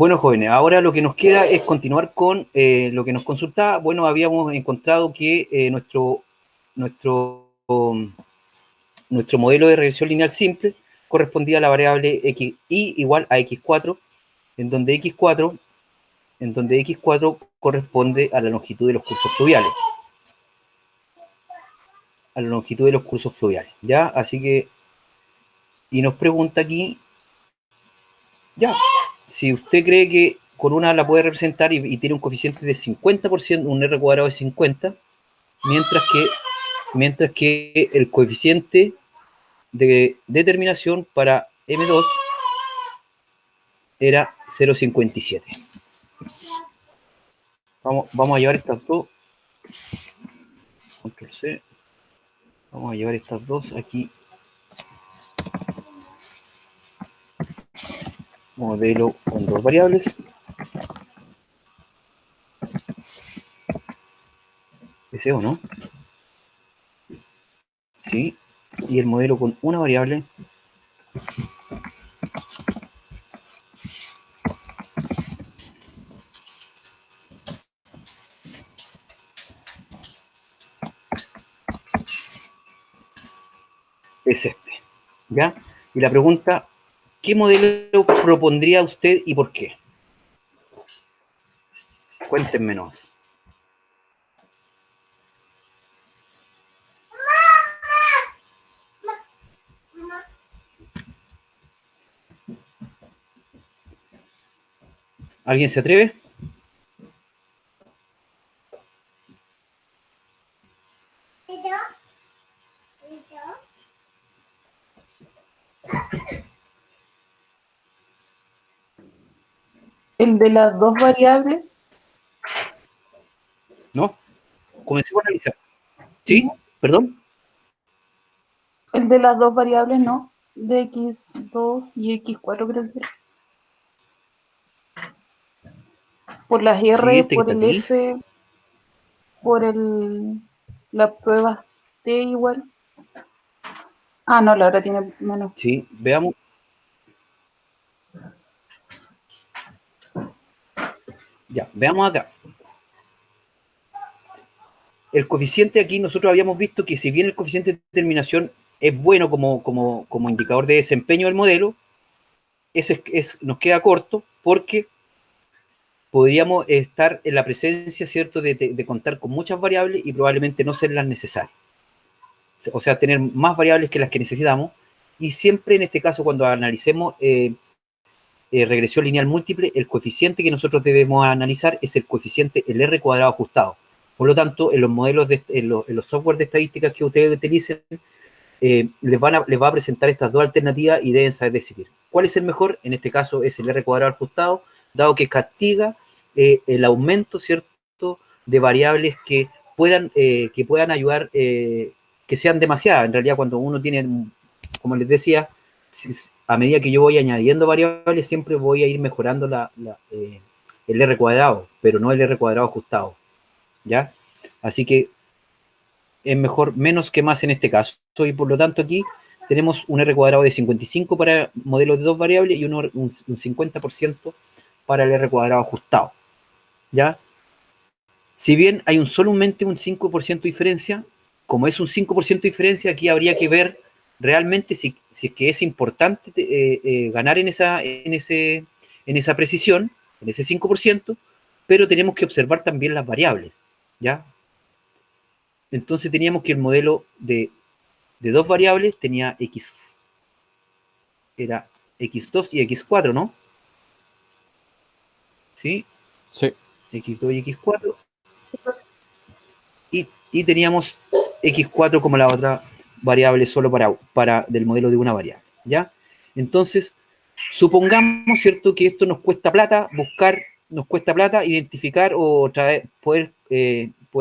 Bueno, jóvenes, ahora lo que nos queda es continuar con lo que nos consultaba. Bueno, habíamos encontrado que nuestro modelo de regresión lineal simple correspondía a la variable xi igual a x4, en donde x4 corresponde a la longitud de los cursos fluviales. A la longitud de los cursos fluviales, ¿ya? Así que, y nos pregunta aquí, ya, si usted cree que con una la puede representar y tiene un coeficiente de 50%, un r cuadrado de 50, mientras que el coeficiente de determinación para M2 era 0,57. Vamos a llevar estas dos. Control C. Vamos a llevar estas dos aquí. Modelo con dos variables. ¿Ese o no? Sí. Y el modelo con una variable. Es este. ¿Ya? Y la pregunta, ¿qué modelo propondría usted y por qué? Cuéntenmenos. ¿Alguien se atreve? ¿El de las dos variables? ¿No? Comencemos a analizar. ¿Sí? No. ¿Perdón? El de las dos variables, no. De x2 y x4 creo que era. Por las Sí, R, este que por está el aquí. F, por la prueba T igual. Ah, no, la otra tiene menos. Sí, veamos. Ya, veamos acá. El coeficiente aquí, nosotros habíamos visto que si bien el coeficiente de determinación es bueno como indicador de desempeño del modelo, nos queda corto porque podríamos estar en la presencia, ¿cierto?, de contar con muchas variables y probablemente no ser las necesarias. O sea, tener más variables que las que necesitamos. Y siempre en este caso, cuando analicemos regresión lineal múltiple, el coeficiente que nosotros debemos analizar es el coeficiente, el R cuadrado ajustado. Por lo tanto, en los modelos, en los software de estadísticas que ustedes utilicen, les va a presentar estas dos alternativas y deben saber decidir. ¿Cuál es el mejor? En este caso es el R cuadrado ajustado, dado que castiga el aumento, ¿cierto?, de variables que puedan ayudar, que sean demasiadas. En realidad, cuando uno tiene, como les decía, a medida que yo voy añadiendo variables, siempre voy a ir mejorando el R cuadrado, pero no el R cuadrado ajustado, ¿ya? Así que es mejor menos que más en este caso, y por lo tanto aquí tenemos un R cuadrado de 55 para modelos de dos variables y un 50% para el R cuadrado ajustado, ¿ya? Si bien hay solamente un 5% de diferencia, como es un 5% de diferencia, aquí habría que ver realmente si es que es importante ganar en esa precisión, en ese 5%, pero tenemos que observar también las variables, ¿ya? Entonces teníamos que el modelo de dos variables tenía x, era x2 y x4, ¿no? ¿Sí? Sí. x2 y x4. Y teníamos x4 como la otra variable solo para del modelo de una variable, ¿ya? Entonces, supongamos, ¿cierto?, que esto nos cuesta plata buscar, nos cuesta plata identificar o poder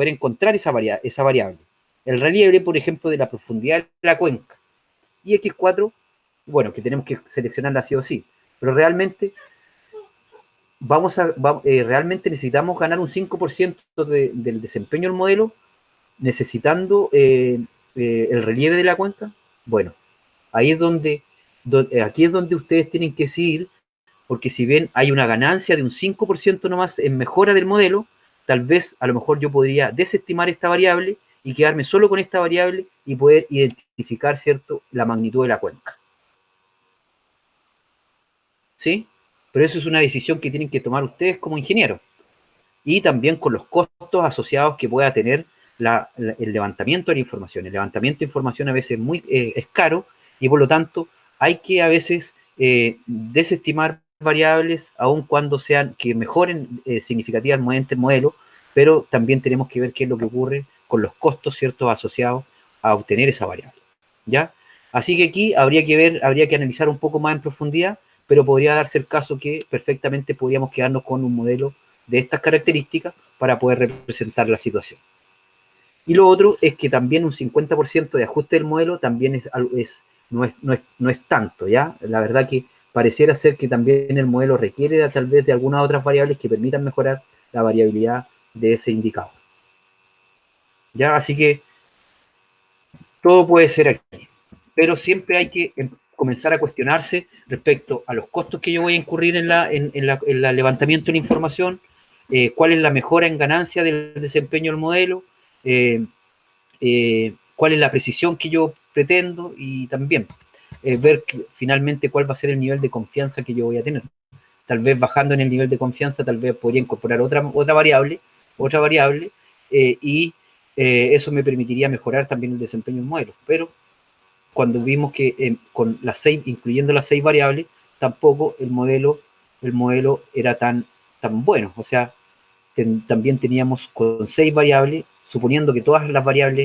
encontrar esa variable. El relieve, por ejemplo, de la profundidad de la cuenca. Y x4, bueno, que tenemos que seleccionarla sí o sí, pero realmente realmente necesitamos ganar un 5% del desempeño del modelo necesitando el relieve de la cuenca. Bueno, ahí es aquí es donde ustedes tienen que decidir porque si bien hay una ganancia de un 5% nomás en mejora del modelo, tal vez a lo mejor yo podría desestimar esta variable y quedarme solo con esta variable y poder identificar, ¿cierto?, la magnitud de la cuenca. ¿Sí? Pero eso es una decisión que tienen que tomar ustedes como ingenieros. Y también con los costos asociados que pueda tener el levantamiento de la información. El levantamiento de información a veces es caro y por lo tanto hay que a veces desestimar variables aun cuando sean que mejoren significativamente el modelo, pero también tenemos que ver qué es lo que ocurre con los costos, ¿cierto?, asociados a obtener esa variable. ¿Ya? Así que aquí habría que analizar un poco más en profundidad, pero podría darse el caso que perfectamente podríamos quedarnos con un modelo de estas características para poder representar la situación. Y lo otro es que también un 50% de ajuste del modelo también no es tanto, ¿ya? La verdad que pareciera ser que también el modelo requiere tal vez de algunas otras variables que permitan mejorar la variabilidad de ese indicador. ¿Ya? Así que todo puede ser aquí, pero siempre hay que comenzar a cuestionarse respecto a los costos que yo voy a incurrir en el levantamiento de la información, cuál es la mejora en ganancia del desempeño del modelo, eh, cuál es la precisión que yo pretendo y también ver finalmente cuál va a ser el nivel de confianza que yo voy a tener. Tal vez bajando en el nivel de confianza, tal vez podría incorporar otra variable, y eso me permitiría mejorar también el desempeño del modelo. Pero cuando vimos que con las 6, incluyendo las 6 variables, tampoco el modelo era tan bueno. O sea, también teníamos con 6 variables, suponiendo que todas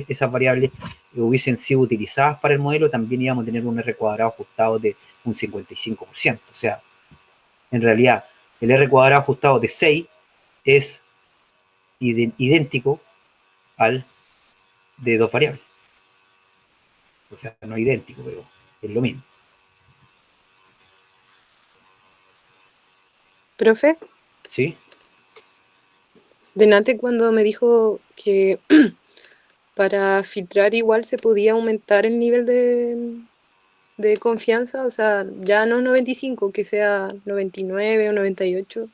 esas variables hubiesen sido utilizadas para el modelo, también íbamos a tener un R cuadrado ajustado de un 55%. O sea, en realidad, el R cuadrado ajustado de 6 es idéntico al de 2 variables. O sea, no idéntico, pero es lo mismo. Profe, ¿Sí? Denate cuando me dijo que para filtrar igual se podía aumentar el nivel de confianza, o sea, ya no 95, que sea 99 o 98.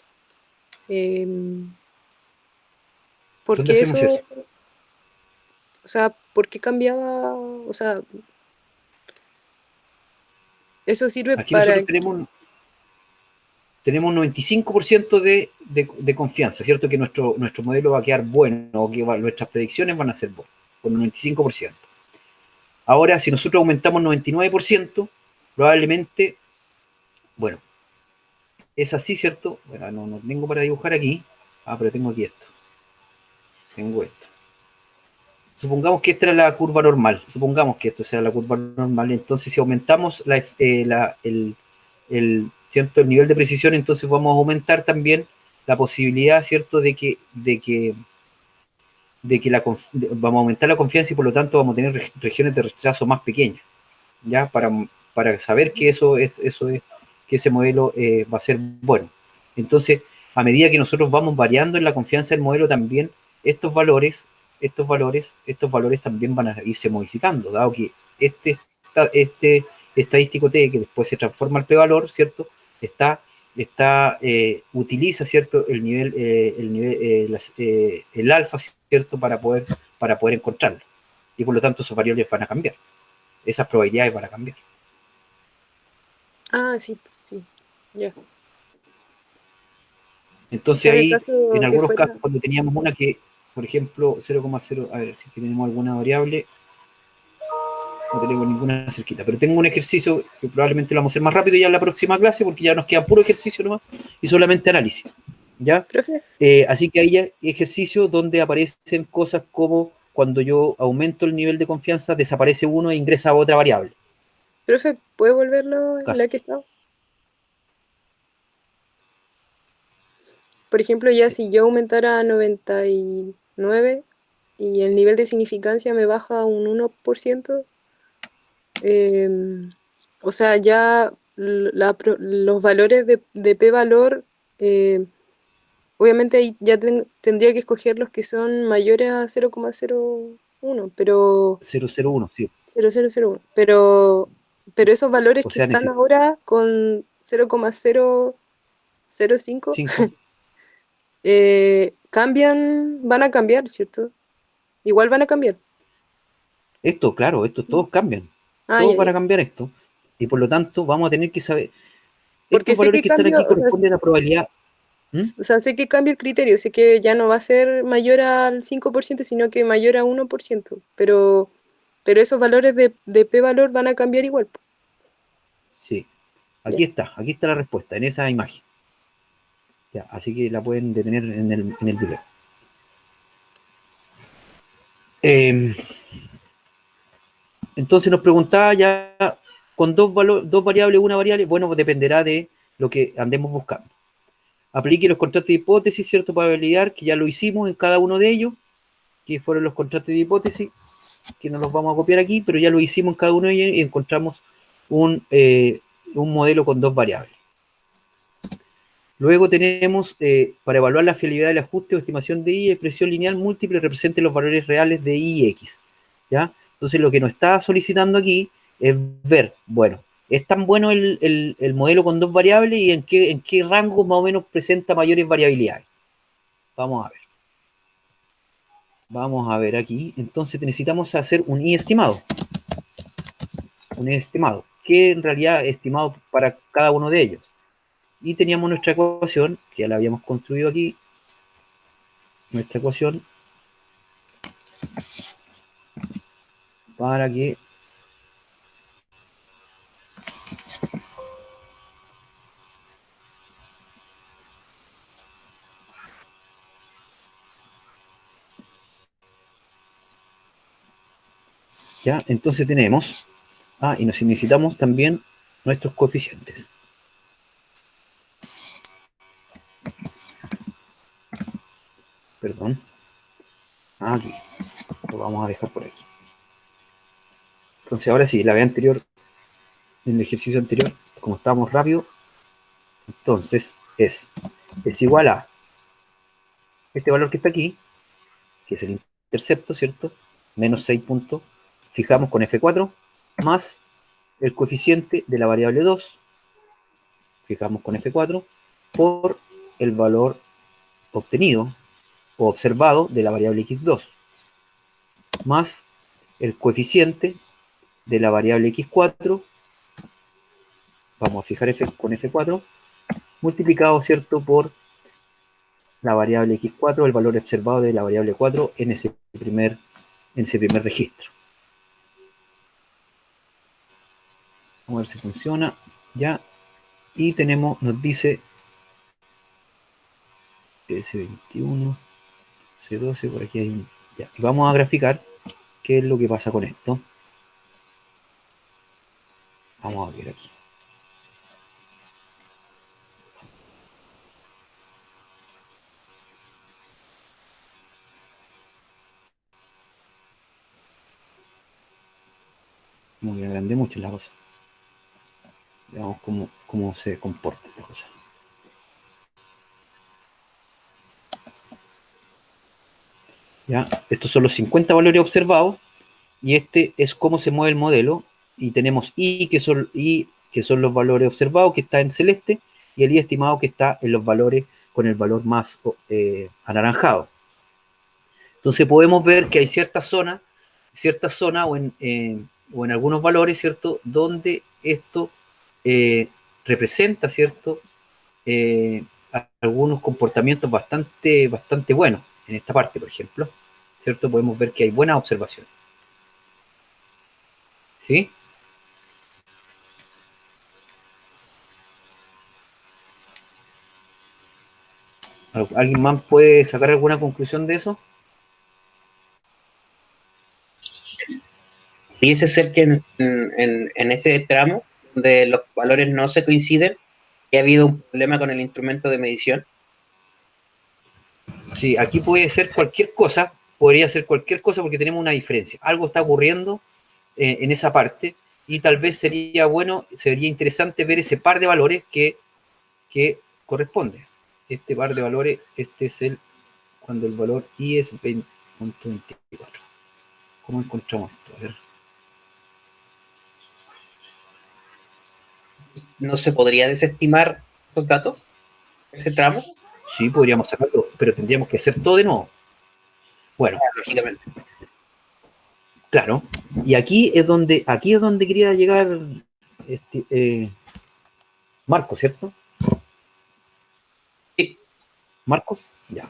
Eh, ¿Por ¿Dónde qué hacemos eso? eso? O sea, ¿por qué cambiaba? O sea, eso sirve Aquí para... nosotros tenemos un 95% de confianza, ¿cierto? Que nuestro modelo va a quedar bueno, o que nuestras predicciones van a ser buenas, con un 95%. Ahora, si nosotros aumentamos 99%, probablemente, bueno, es así, ¿cierto? Bueno, no tengo para dibujar aquí. Pero tengo aquí esto. Tengo esto. Supongamos que esta era la curva normal. Supongamos que esto sea la curva normal. Entonces, si aumentamos ¿cierto?, el nivel de precisión, entonces vamos a aumentar también la posibilidad, ¿cierto?, vamos a aumentar la confianza y por lo tanto vamos a tener regiones de rechazo más pequeñas, ¿ya? Para saber que que ese modelo va a ser bueno. Entonces, a medida que nosotros vamos variando en la confianza del modelo, también estos valores, estos valores también van a irse modificando, dado que este estadístico T, que después se transforma al p-valor, ¿cierto? Utiliza, ¿cierto?, el alfa, ¿cierto?, para poder encontrarlo. Y por lo tanto, esos variables van a cambiar. Esas probabilidades van a cambiar. Ah, sí, sí, ya. Entonces Ya en el ahí, en caso que algunos fuera... casos, cuando teníamos una que, por ejemplo, 0,0, a ver si tenemos alguna variable, no tenemos ninguna cerquita, pero tengo un ejercicio que probablemente lo vamos a hacer más rápido ya en la próxima clase, porque ya nos queda puro ejercicio nomás y solamente análisis, ¿ya? Profe, Así que ahí hay ejercicios donde aparecen cosas como cuando yo aumento el nivel de confianza, desaparece uno e ingresa otra variable. profe, ¿puede volverlo en Caso. la que estaba? Por ejemplo, ya Sí. si yo aumentara a 99 y el nivel de significancia me baja un 1%, o sea, ya los valores de p-valor, eh, obviamente ahí ya tendría que escoger los que son mayores a 0,01, pero 0,01, sí. 0,001, pero esos valores O que sea, están ahora con 0,0 0,5, 5. van a cambiar, ¿cierto? Igual van a cambiar. Esto, claro, estos Sí. todos cambian. Ah, Todos ya, van ya. a cambiar esto. Y por lo tanto, vamos a tener que saber. Porque Estos sé valores que que están cambio, aquí corresponden a la probabilidad. ¿Mm? o sea, sé que cambia el criterio, sé que ya no va a ser mayor al 5%, sino que mayor a 1%, pero esos valores de p-valor van a cambiar igual. Sí. Ya. Aquí está la respuesta, en esa imagen. Ya, así que la pueden detener en el video. Entonces nos preguntaba ya con dos variables, una variable, bueno, pues dependerá de lo que andemos buscando. Aplique los contrastes de hipótesis, ¿cierto? Para validar, que ya lo hicimos en cada uno de ellos, que fueron los contrastes de hipótesis, que no los vamos a copiar aquí, pero ya lo hicimos en cada uno de ellos y encontramos un modelo con dos variables. Luego tenemos, para evaluar la fiabilidad del ajuste o estimación de I, expresión lineal múltiple represente los valores reales de I y X. ¿Ya? Entonces lo que nos está solicitando aquí es ver, bueno, ¿es tan bueno el modelo con dos variables y en qué rango más o menos presenta mayores variabilidades? Vamos a ver. Vamos a ver aquí. Entonces necesitamos hacer un I estimado. Un I estimado, que en realidad es estimado para cada uno de ellos. Y teníamos nuestra ecuación, que ya la habíamos construido aquí. Nuestra ecuación para que ya, entonces tenemos, y nos necesitamos también nuestros coeficientes. Perdón. Aquí. Lo vamos a dejar por aquí. Entonces ahora sí, la vez anterior, en el ejercicio anterior, como estábamos rápido, entonces es igual a este valor que está aquí, que es el intercepto, ¿cierto? Menos 6 puntos. Fijamos con F4, más el coeficiente de la variable 2, fijamos con F4, por el valor obtenido o observado de la variable x2, más el coeficiente de la variable x4, vamos a fijar con F4, multiplicado, ¿cierto?, por la variable x4, el valor observado de la variable 4 en ese primer registro. Vamos a ver si funciona ya. Y tenemos, nos dice S21, C12, por aquí hay un... Ya. Y vamos a graficar qué es lo que pasa con esto. Vamos a ver aquí. Como que agrandé mucho la cosa. Veamos cómo se comporta esta cosa. ¿Ya? Estos son los 50 valores observados y este es cómo se mueve el modelo. Y tenemos I, que son los valores observados, que está en celeste, y el I estimado, que está en los valores con el valor más anaranjado. Entonces podemos ver que hay cierta zona o en algunos valores, ¿cierto?, donde esto representa, ¿cierto?, algunos comportamientos bastante buenos. En esta parte, por ejemplo, ¿cierto?, podemos ver que hay buenas observaciones. ¿Sí? ¿Alguien más puede sacar alguna conclusión de eso? Pudiese ser que en ese tramo, donde los valores no se coinciden, que ha habido un problema con el instrumento de medición. Sí, aquí puede ser cualquier cosa, podría ser cualquier cosa porque tenemos una diferencia. Algo está ocurriendo en esa parte y tal vez sería interesante ver ese par de valores que corresponde. Este par de valores, este es cuando el valor I es 20.24. ¿Cómo encontramos esto? A ver. ¿No se podría desestimar esos datos? ese tramo, Sí, podríamos sacarlo, pero tendríamos que hacer todo de nuevo. Bueno, lógicamente. claro. Y aquí es donde quería llegar Marco, ¿cierto? Sí. Marcos, ya.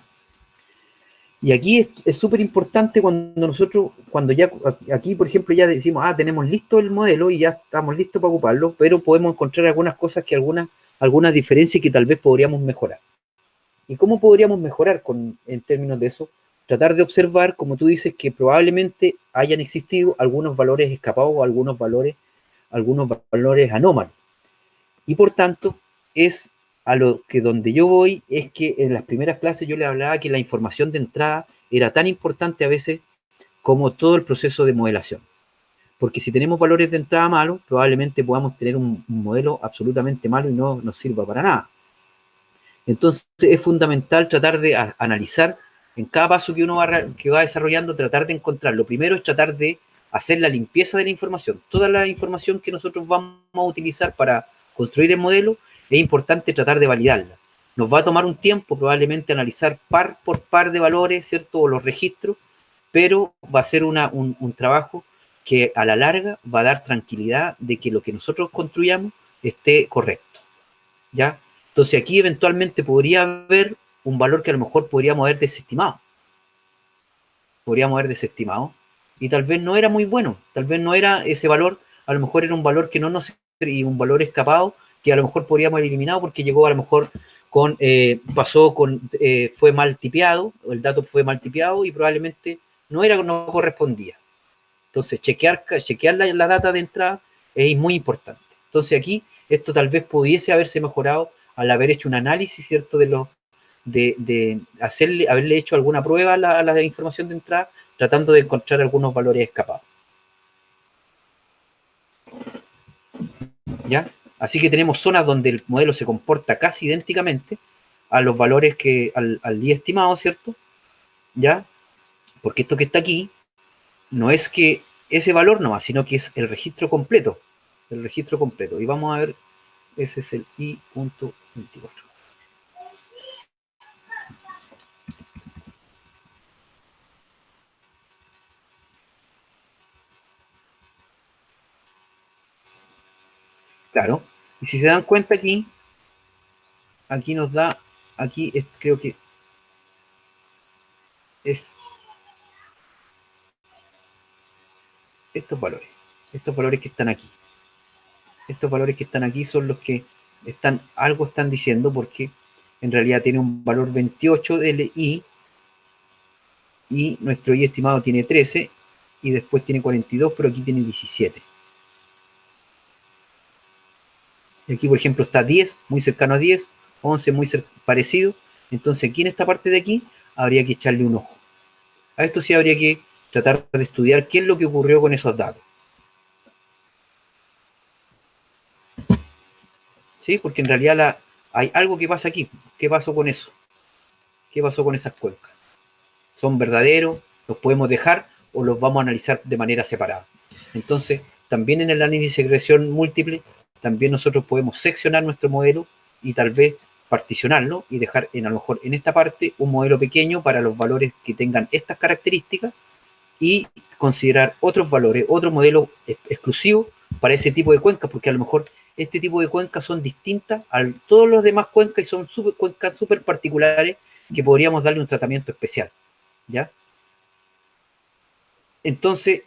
Y aquí es súper importante cuando ya, aquí por ejemplo ya decimos, tenemos listo el modelo y ya estamos listos para ocuparlo, pero podemos encontrar algunas cosas algunas diferencias que tal vez podríamos mejorar. ¿Y cómo podríamos mejorar en términos de eso? Tratar de observar, como tú dices, que probablemente hayan existido algunos valores escapados o algunos valores anómalos. Y por tanto, es a lo que donde yo voy es que en las primeras clases yo le hablaba que la información de entrada era tan importante a veces como todo el proceso de modelación. Porque si tenemos valores de entrada malos, probablemente podamos tener un modelo absolutamente malo y no nos sirva para nada. Entonces es fundamental tratar de analizar en cada paso que uno va desarrollando, tratar de encontrar. Lo primero es tratar de hacer la limpieza de la información. Toda la información que nosotros vamos a utilizar para construir el modelo, es importante tratar de validarla. Nos va a tomar un tiempo probablemente analizar par por par de valores, ¿cierto? O los registros, pero va a ser un trabajo que a la larga va a dar tranquilidad de que lo que nosotros construyamos esté correcto, ¿ya? Entonces aquí eventualmente podría haber un valor que a lo mejor podríamos haber desestimado. Y tal vez no era muy bueno, tal vez no era ese valor, a lo mejor era un valor que no nos y un valor escapado que a lo mejor podríamos haber eliminado porque llegó a lo mejor fue mal tipeado, el dato fue mal tipeado y probablemente no correspondía. Entonces chequear la data de entrada es muy importante. Entonces aquí esto tal vez pudiese haberse mejorado al haber hecho un análisis, ¿cierto? De haberle hecho alguna prueba a la información de entrada, tratando de encontrar algunos valores escapados. ¿Ya? Así que tenemos zonas donde el modelo se comporta casi idénticamente a los valores al día estimado, ¿cierto? ¿Ya? Porque esto que está aquí no es que ese valor nomás, sino que es el registro completo. El registro completo. Y vamos a ver, ese es el I.24. Claro. Y si se dan cuenta aquí nos da, creo que es estos valores que están aquí. Estos valores que están aquí son los que algo están diciendo porque en realidad tiene un valor 28 del I y nuestro I estimado tiene 13 y después tiene 42, pero aquí tiene 17. Aquí, por ejemplo, está 10, muy cercano a 10, 11, muy parecido. Entonces, aquí en esta parte de aquí, habría que echarle un ojo. A esto sí habría que tratar de estudiar qué es lo que ocurrió con esos datos. ¿Sí? Porque en realidad hay algo que pasa aquí. ¿Qué pasó con eso? ¿Qué pasó con esas cuencas? ¿Son verdaderos? ¿Los podemos dejar o los vamos a analizar de manera separada? Entonces, también en el análisis de regresión múltiple, también nosotros podemos seccionar nuestro modelo y tal vez particionarlo y dejar a lo mejor en esta parte un modelo pequeño para los valores que tengan estas características y considerar otros valores, otro modelo exclusivo para ese tipo de cuencas, porque a lo mejor este tipo de cuencas son distintas a todos los demás cuencas y son cuencas súper particulares que podríamos darle un tratamiento especial, ¿ya? Entonces,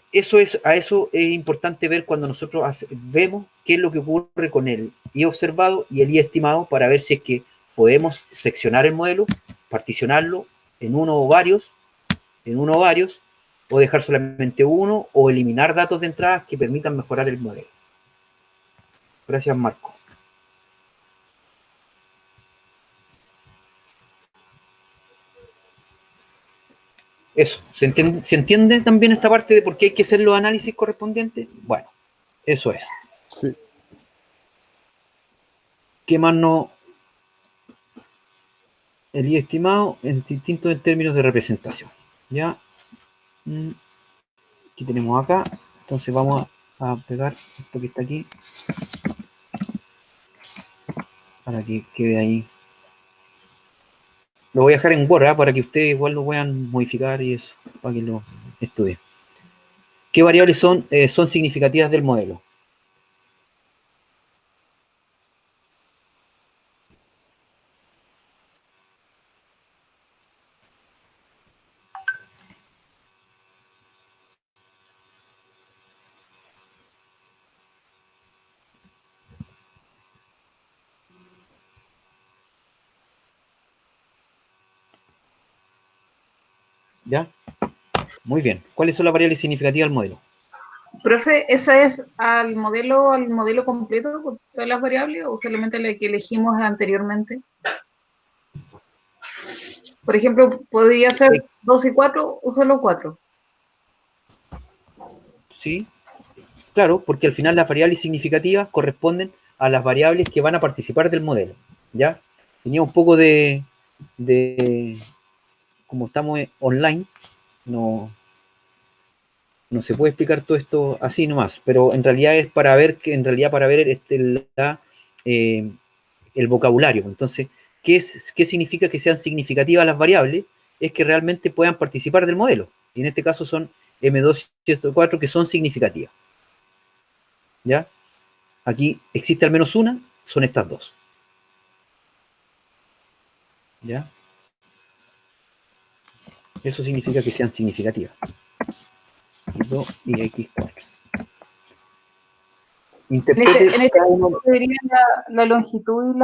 a eso es importante ver cuando nosotros vemos qué es lo que ocurre con el I observado y el I estimado para ver si es que podemos seccionar el modelo, particionarlo en uno o varios, o dejar solamente uno, o eliminar datos de entrada que permitan mejorar el modelo. Gracias, Marco. Eso, ¿se entiende también esta parte de por qué hay que hacer los análisis correspondientes? Bueno, eso es. Sí. ¿Qué más no? El I estimado es distinto en términos de representación. ¿Ya? Aquí tenemos acá. Entonces vamos a pegar esto que está aquí para que quede ahí Lo voy a dejar en Word, ¿ah? Para que ustedes igual lo puedan modificar y eso, para que lo estudien. ¿Qué variables son significativas del modelo? ¿Ya? Muy bien. ¿Cuáles son las variables significativas del modelo? Profe, ¿esa es al modelo completo con todas las variables o solamente la que elegimos anteriormente? Por ejemplo, ¿podría ser 2 y 4 o solo 4? Sí, claro, porque al final las variables significativas corresponden a las variables que van a participar del modelo. ¿Ya? Tenía un poco de como estamos online, no se puede explicar todo esto así nomás, pero en realidad es para ver el vocabulario. Entonces, ¿qué significa que sean significativas las variables? Es que realmente puedan participar del modelo. Y en este caso son M2 y M4 que son significativas. ¿Ya? Aquí existe al menos una, son estas dos. ¿Ya? Eso significa que sean significativas. X2 y X4. Interprete En este cada uno. caso sería la longitud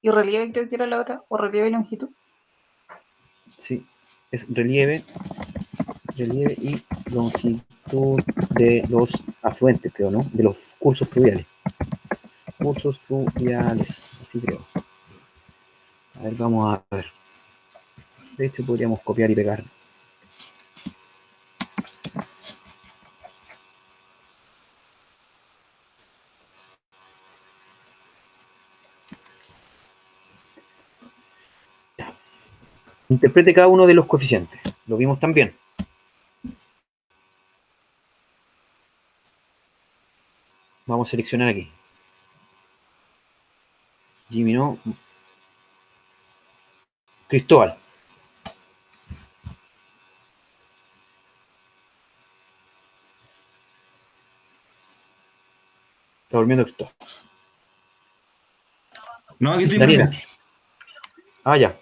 y relieve, creo que era la otra, o relieve y longitud. Sí, es relieve y longitud de los afluentes, creo, ¿no? De los cursos fluviales. Cursos fluviales, así creo. A ver, vamos a ver. De hecho, podríamos copiar y pegar. Interprete cada uno de los coeficientes. Lo vimos también. Vamos a seleccionar aquí. Jimmy, no. Cristóbal. Está durmiendo Cristóbal. No, aquí estoy, Daniela. profe. Ah, ya.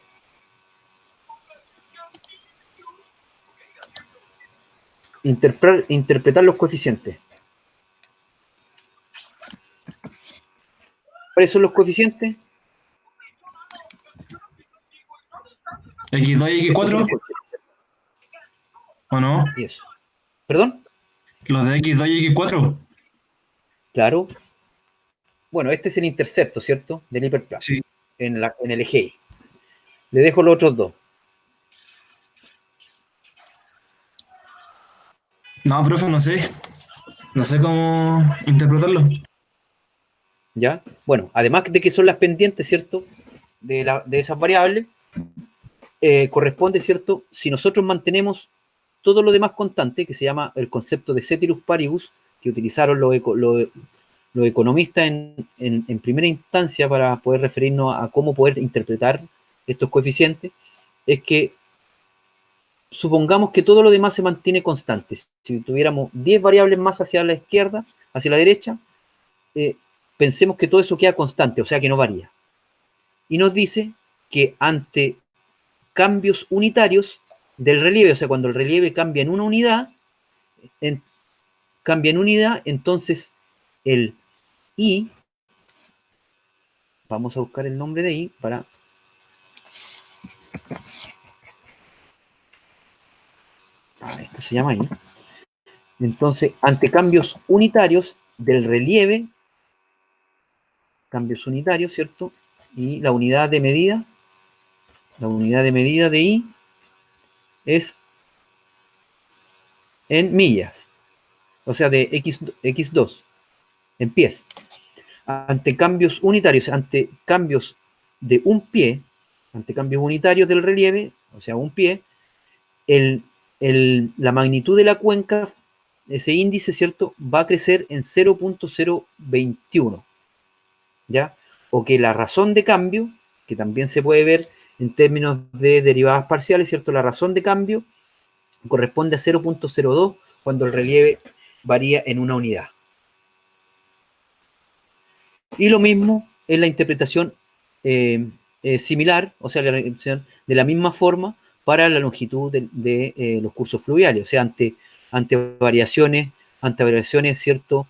Interpretar los coeficientes. ¿Cuáles son los coeficientes? X2 y Estos son los X4, coeficientes. ¿o no? Y eso. ¿Perdón? Los de X2 y X4. Claro. Bueno, este es el intercepto, ¿cierto? Del hiperplano. Sí. En el eje Y. Le dejo los otros dos. No, profe, no sé. No sé cómo interpretarlo. ¿Ya? Bueno, además de que son las pendientes, ¿cierto? De esas variables, corresponde, ¿cierto? Si nosotros mantenemos todo lo demás constante, que se llama el concepto de ceteris paribus, que utilizaron los economistas en primera instancia para poder referirnos a cómo poder interpretar estos coeficientes, es que supongamos que todo lo demás se mantiene constante. Si tuviéramos 10 variables más hacia la izquierda, hacia la derecha, pensemos que todo eso queda constante, o sea que no varía. Y nos dice que ante cambios unitarios del relieve, o sea, cuando el relieve cambia en una unidad, entonces el I, vamos a buscar el nombre de I para... esto se llama I. Entonces, ante cambios unitarios del relieve, cambios unitarios, ¿cierto? Y la unidad de medida de I es en millas, o sea, de X2, en pies. Ante cambios unitarios, ante cambios de un pie, ante cambios unitarios del relieve, o sea, un pie, la magnitud de la cuenca, ese índice, ¿cierto?, va a crecer en 0.021, ¿ya? O que la razón de cambio que también se puede ver en términos de derivadas parciales, ¿cierto? La razón de cambio corresponde a 0.02 cuando el relieve varía en una unidad. Y lo mismo en la interpretación similar, o sea, la interpretación de la misma forma para la longitud de los cursos fluviales, o sea, ante variaciones, ¿cierto?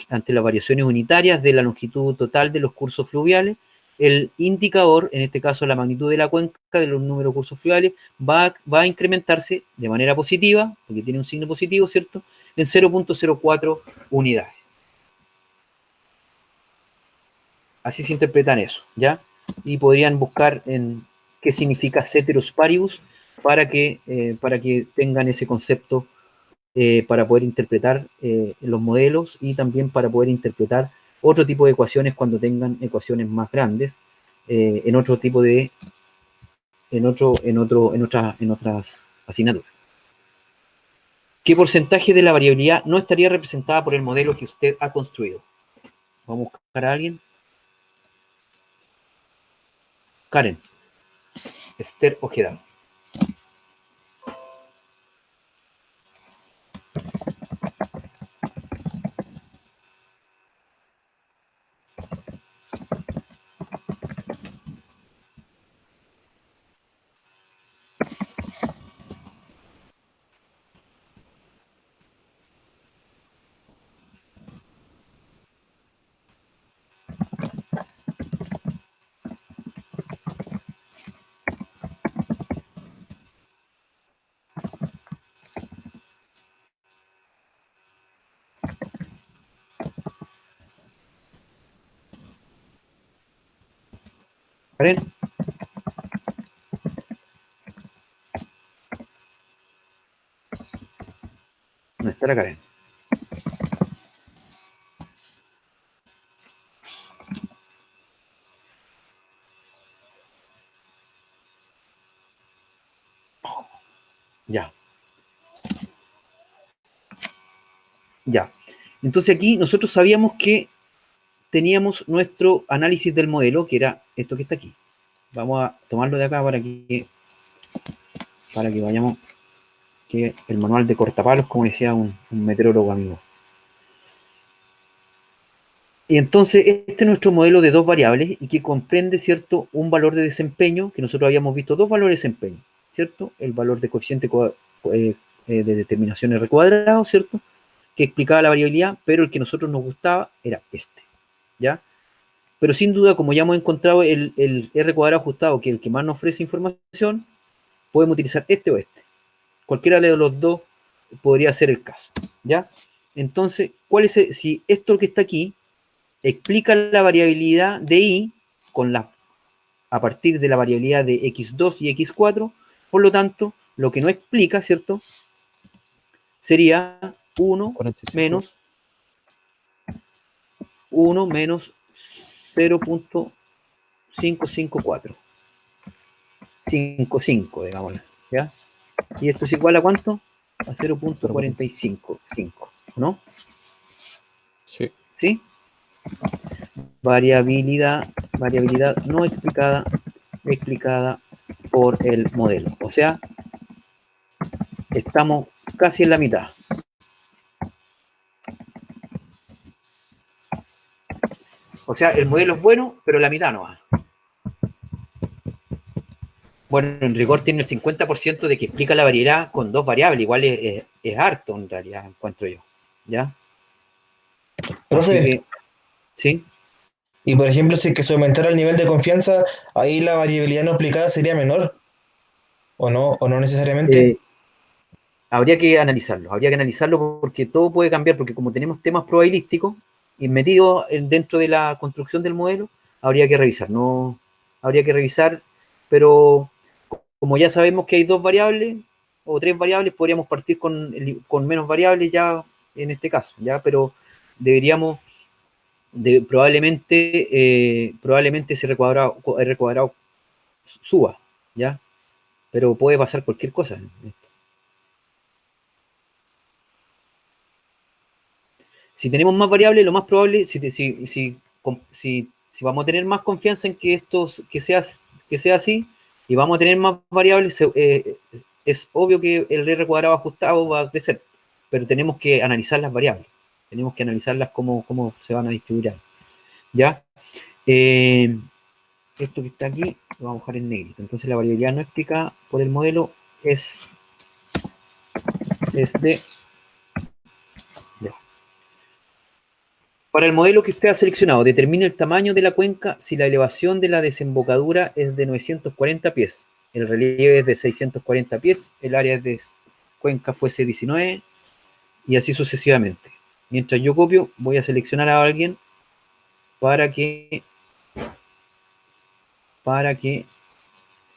Ante las variaciones unitarias de la longitud total de los cursos fluviales, el indicador, en este caso la magnitud de la cuenca de los números de cursos fluviales, va a incrementarse de manera positiva, porque tiene un signo positivo, ¿cierto?, en 0.04 unidades. Así se interpretan eso, ¿ya? Y podrían buscar en qué significa ceteris paribus para que tengan ese concepto para poder interpretar los modelos y también para poder interpretar otro tipo de ecuaciones cuando tengan ecuaciones más grandes en otras asignaturas. ¿Qué porcentaje de la variabilidad no estaría representada por el modelo que usted ha construido? Vamos a buscar a alguien. Karen. Esther Ojeda. Karen. No está la Karen. Ya. Ya. Entonces aquí nosotros sabíamos que teníamos nuestro análisis del modelo, que era esto que está aquí. Vamos a tomarlo de acá para que vayamos, que el manual de cortapalos, como decía un meteorólogo amigo. Y entonces este es nuestro modelo de dos variables y que comprende, ¿cierto?, un valor de desempeño, que nosotros habíamos visto dos valores de desempeño, ¿cierto? El valor de coeficiente de determinación R cuadrado, ¿cierto?, que explicaba la variabilidad, pero el que a nosotros nos gustaba era este, ¿ya? Pero sin duda, como ya hemos encontrado el R cuadrado ajustado, que es el que más nos ofrece información, podemos utilizar este o este. Cualquiera de los dos podría ser el caso, ¿ya? Entonces, si esto que está aquí explica la variabilidad de I a partir de la variabilidad de x2 y x4, por lo tanto, lo que no explica, ¿cierto?, sería 1 menos 0.554. 55, digámoslo, ¿ya? Y esto es igual a ¿cuánto? A 0.455, ¿no? Sí. ¿Sí? Variabilidad no explicada por el modelo. O sea, estamos casi en la mitad. O sea, el modelo es bueno, pero la mitad no va. Bueno, en rigor tiene el 50% de que explica la variedad con dos variables. Igual es harto, en realidad, encuentro yo. ¿Ya? Profe, Así que, ¿sí? y por ejemplo, si es que se aumentara el nivel de confianza, ahí la variabilidad no aplicada sería menor, o no necesariamente. Habría que analizarlo porque todo puede cambiar, porque como tenemos temas probabilísticos y metidos dentro de la construcción del modelo, habría que revisar, pero como ya sabemos que hay dos variables o tres variables, podríamos partir con menos variables ya en este caso, ya, pero deberíamos probablemente ese R cuadrado suba, ya, pero puede pasar cualquier cosa en esto. Si tenemos más variables, lo más probable, si si vamos a tener más confianza en que que sea así, y vamos a tener más variables, es obvio que el R cuadrado ajustado va a crecer, pero tenemos que analizar las variables, tenemos que analizarlas cómo se van a distribuir ahí, ¿ya? Esto que está aquí lo vamos a dejar en negrito. Entonces la variabilidad no explicada por el modelo es de... Ya. Para el modelo que usted ha seleccionado, determine el tamaño de la cuenca si la elevación de la desembocadura es de 940 pies, el relieve es de 640 pies, el área de cuenca fuese 19 y así sucesivamente. Mientras yo copio, voy a seleccionar a alguien para que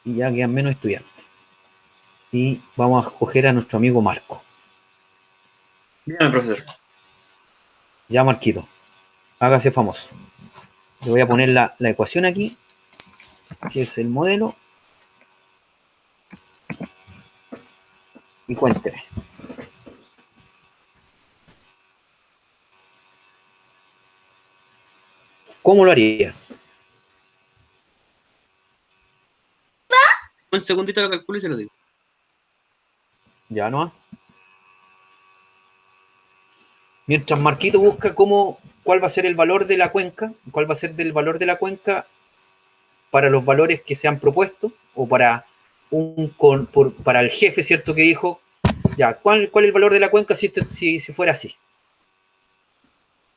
y ya quedan menos estudiantes. Y vamos a escoger a nuestro amigo Marco. Dígame, profesor. Ya, Marquito, hágase famoso. Le voy a poner la ecuación aquí, que es el modelo. Y cuénteme. ¿Cómo lo haría? Un segundito lo calculo y se lo digo. Ya no. Mientras Marquito busca cuál va a ser el valor de la cuenca, cuál va a ser el valor de la cuenca para los valores que se han propuesto, o para para el jefe, ¿cierto? Que dijo, ya, ¿cuál es el valor de la cuenca si fuera así?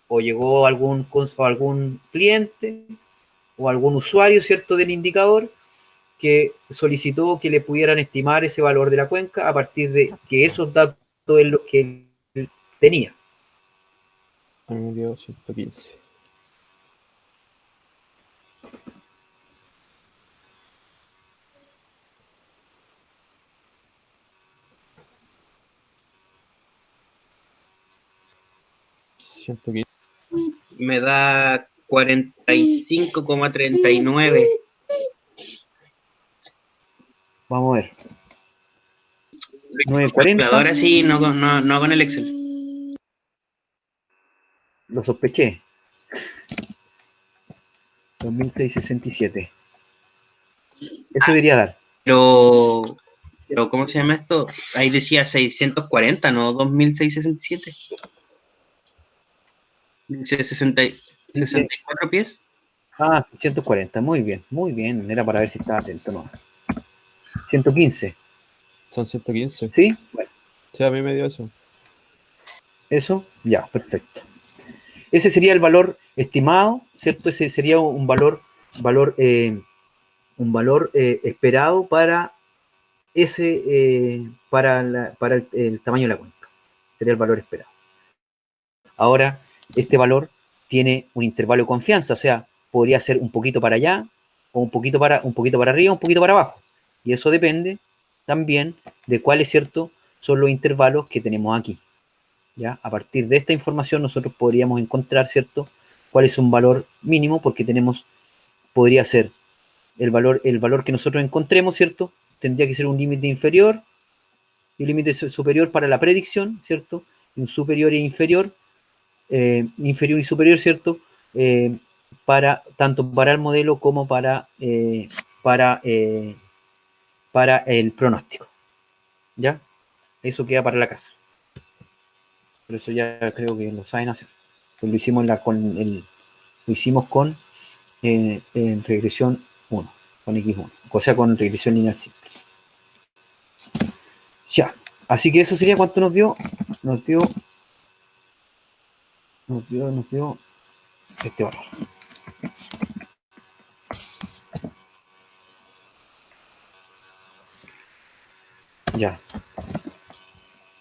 O llegó algún cliente o algún usuario, ¿cierto? Del indicador que solicitó que le pudieran estimar ese valor de la cuenca a partir de que esos datos es lo que él tenía. A mí me dio 115. Me da 45,39. Vamos a ver. 940. Ahora sí, no con el Excel. Lo sospeché. 2667. Eso debería dar. Pero ¿cómo se llama esto? Ahí decía 640, no 2667. Dice 64 pies. 140. Muy bien, muy bien. Era para ver si estaba atento, ¿no? 115. Son 115. ¿Sí? Bueno, Sí, a mí me dio eso. eso, ya, perfecto. Ese sería el valor estimado, ¿cierto? Ese sería un valor esperado para el tamaño de la cuenca. Sería el valor esperado. Ahora, este valor tiene un intervalo de confianza, o sea, podría ser un poquito para allá, o un poquito para arriba, un poquito para abajo. Y eso depende también de cuáles, ¿cierto?, son los intervalos que tenemos aquí. ¿Ya? A partir de esta información nosotros podríamos encontrar, ¿cierto?, cuál es un valor mínimo, porque podría ser el valor que nosotros encontremos, ¿cierto? Tendría que ser un límite inferior y un límite superior para la predicción, ¿cierto? Y un superior e inferior, inferior y superior, ¿cierto? Tanto para el modelo como para el pronóstico. ¿Ya? Eso queda para la casa. Por eso ya creo que lo saben hacer. Pues lo hicimos en regresión 1, con X1, o sea, con regresión lineal simple. Ya, así que eso sería cuánto nos dio. Nos dio este valor. Ya.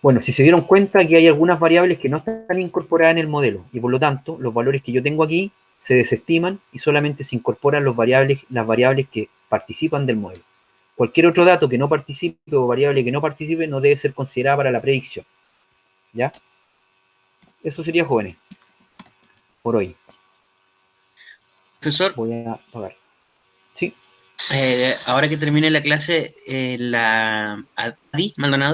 Bueno, si se dieron cuenta que hay algunas variables que no están incorporadas en el modelo y por lo tanto los valores que yo tengo aquí se desestiman y solamente se incorporan las variables que participan del modelo. Cualquier otro dato que no participe o variable que no participe no debe ser considerada para la predicción. ¿Ya? Eso sería, jóvenes, por hoy. Profesor, Voy a apagar. Sí. ahora que termine la clase, la Adi Maldonado